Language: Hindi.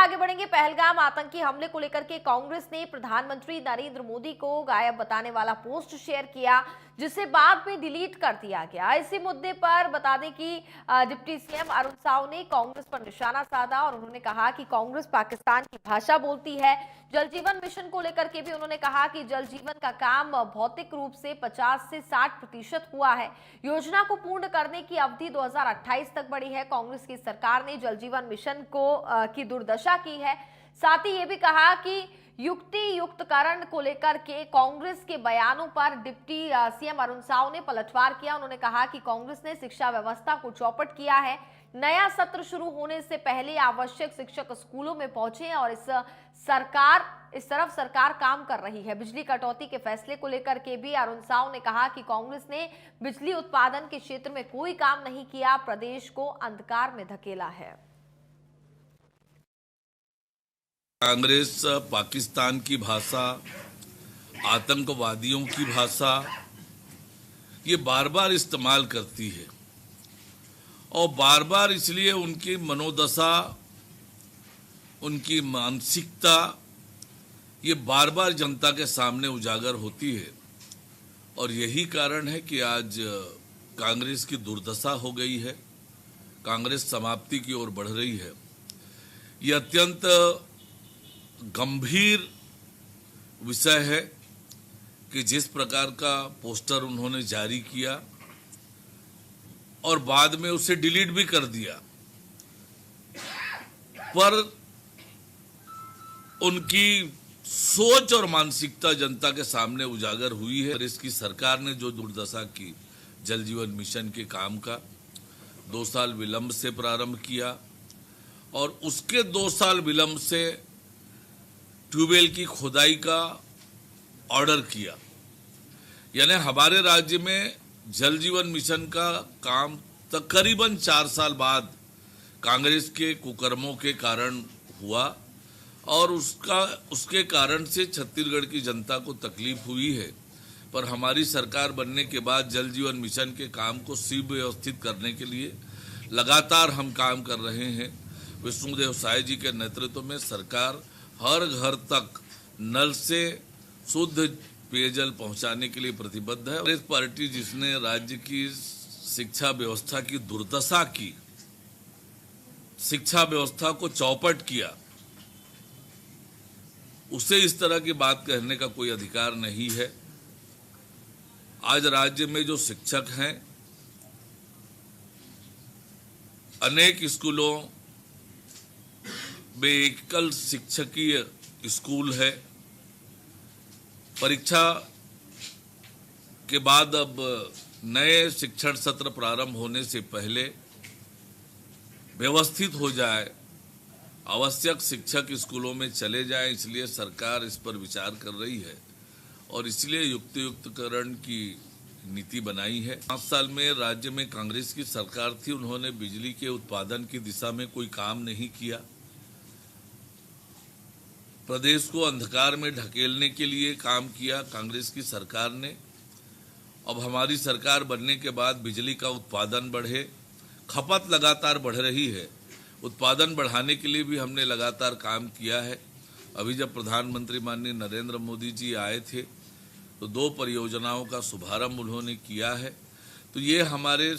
आगे बढ़ेंगे। पहलगाम आतंकी हमले को लेकर के कांग्रेस ने प्रधानमंत्री नरेंद्र मोदी को गायब बताने वाला पोस्ट शेयर किया, जिसे बाद में डिलीट कर दिया गया। इसी मुद्दे पर बता दें कि डिप्टी सीएम अरुण साव ने कांग्रेस पर निशाना साधा और उन्होंने कहा कि कांग्रेस पाकिस्तान की भाषा बोलती है। जल जीवन मिशन को लेकर के भी उन्होंने कहा कि जल जीवन का काम भौतिक रूप से 50 से 60% हुआ है। योजना को पूर्ण करने की अवधि 2028 तक बढ़ी है। कांग्रेस की सरकार ने जल जीवन मिशन की दुर्दशा की है। साथ ही ये भी कहा कि युक्ति युक्तकरण को लेकर के कांग्रेस के बयानों पर डिप्टी सीएम अरुण साव ने पलटवार किया। उन्होंने कहा कि कांग्रेस ने शिक्षा व्यवस्था को चौपट किया है। नया सत्र शुरू होने से पहले आवश्यक शिक्षक स्कूलों में पहुंचे और इस तरफ सरकार काम कर रही है। बिजली कटौती के फैसले को लेकर के भी अरुण साव ने कहा कि कांग्रेस ने बिजली उत्पादन के क्षेत्र में कोई काम नहीं किया, प्रदेश को अंधकार में धकेला है। कांग्रेस पाकिस्तान की भाषा, आतंकवादियों की भाषा ये बार बार इस्तेमाल करती है और बार बार इसलिए उनकी मनोदशा, उनकी मानसिकता ये बार बार जनता के सामने उजागर होती है। और यही कारण है कि आज कांग्रेस की दुर्दशा हो गई है, कांग्रेस समाप्ति की ओर बढ़ रही है। ये अत्यंत गंभीर विषय है कि जिस प्रकार का पोस्टर उन्होंने जारी किया और बाद में उसे डिलीट भी कर दिया, पर उनकी सोच और मानसिकता जनता के सामने उजागर हुई है। इसकी सरकार ने जो दुर्दशा की जल जीवन मिशन के काम का 2 साल विलंब से प्रारंभ किया और उसके 2 साल विलंब से ट्यूबवेल की खुदाई का ऑर्डर किया। यानी हमारे राज्य में जल जीवन मिशन का काम तकरीबन 4 साल बाद कांग्रेस के कुकर्मों के कारण हुआ और उसके कारण से छत्तीसगढ़ की जनता को तकलीफ हुई है। पर हमारी सरकार बनने के बाद जल जीवन मिशन के काम को सुव्यवस्थित करने के लिए लगातार हम काम कर रहे हैं। विष्णुदेव साय जी के नेतृत्व में सरकार हर घर तक नल से शुद्ध पेयजल पहुंचाने के लिए प्रतिबद्ध है। कांग्रेस पार्टी जिसने राज्य की शिक्षा व्यवस्था की दुर्दशा की, शिक्षा व्यवस्था को चौपट किया, उसे इस तरह की बात कहने का कोई अधिकार नहीं है। आज राज्य में जो शिक्षक हैं, अनेक स्कूलों में एकल शिक्षकीय स्कूल है। परीक्षा के बाद अब नए शिक्षण सत्र प्रारंभ होने से पहले व्यवस्थित हो जाए, आवश्यक शिक्षक स्कूलों में चले जाएं, इसलिए सरकार इस पर विचार कर रही है और इसलिए युक्तियुक्तकरण की नीति बनाई है। 5 साल में राज्य में कांग्रेस की सरकार थी, उन्होंने बिजली के उत्पादन की दिशा में कोई काम नहीं किया। प्रदेश को अंधकार में ढकेलने के लिए काम किया कांग्रेस की सरकार ने। अब हमारी सरकार बनने के बाद बिजली का उत्पादन बढ़े, खपत लगातार बढ़ रही है, उत्पादन बढ़ाने के लिए भी हमने लगातार काम किया है। अभी जब प्रधानमंत्री माननीय नरेंद्र मोदी जी आए थे तो 2 परियोजनाओं का शुभारंभ उन्होंने किया है। तो ये हमारे